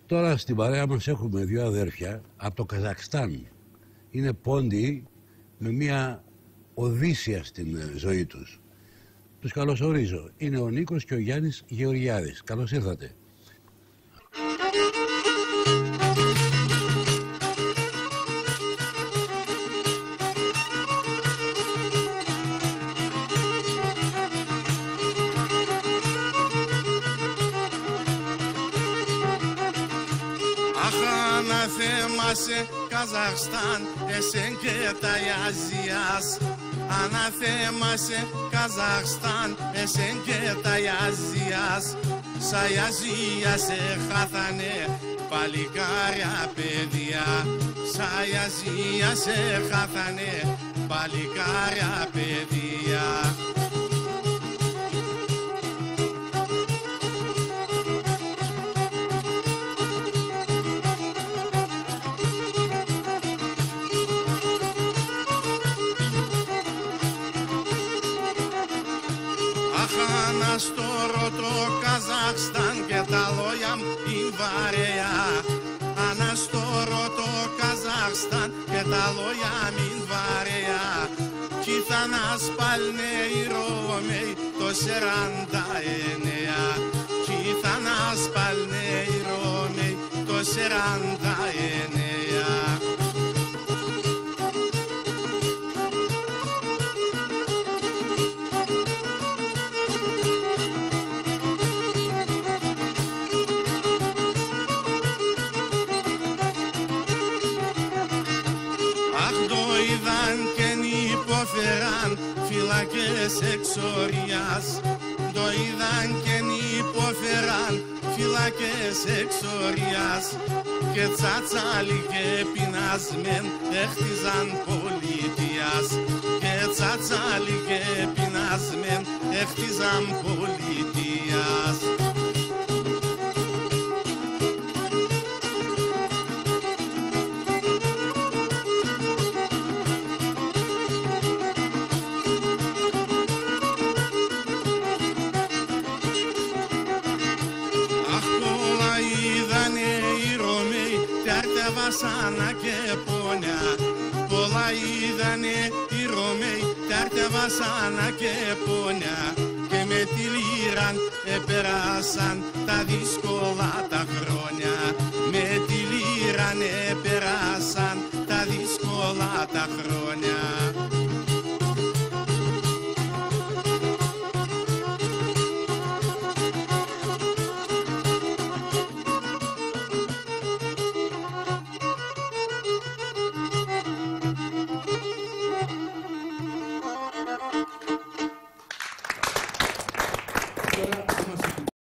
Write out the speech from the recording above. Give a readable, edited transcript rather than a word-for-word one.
Τώρα στην παρέα μας έχουμε δύο αδέρφια από το Καζακστάν. Είναι πόντιοι με μια οδύσσια στην ζωή τους. Τους καλωσορίζω. Είναι ο Νίκος και ο Γιάννης Γεωργιάδης. Καλώς ήρθατε. Αναθέμασε Καζαχστάν, εσέν και τα Αζίας. Αναθέμασε Καζαχστάν, εσέν και τα Αζίας. Σα Αζία σε χάθανε παλικάρια παιδιά. Σα Αζία σε χάθανε παλικάρια παιδιά. Αναστορώ το Καζαχστάν και τα λόγια μου είναι βαρέα. Αναστορώ το Καζαχστάν και τα λόγια μου είναι βαρέα. Κι θα να σπάλνε οι Ρώμοι το 49. Κι θα να σπάλνε οι Ρώμοι το 49. Φυλακές εξορίας, το είδαν και υποφέραν φυλακές εξορίας και τσατσάλι και πεινασμέν έχτιζαν πολιτείας και τσατσάλι και πεινασμέν έχτιζαν πολιτείας. Βασάνα και πόνια, πολλά είδανε οι Ρωμαίοι, τάρτε βασάνα και πόνια και με τη λύραν επεράσαν τα δύσκολα τα χρόνια. Με τη λύραν επεράσαν τα δύσκολα τα χρόνια.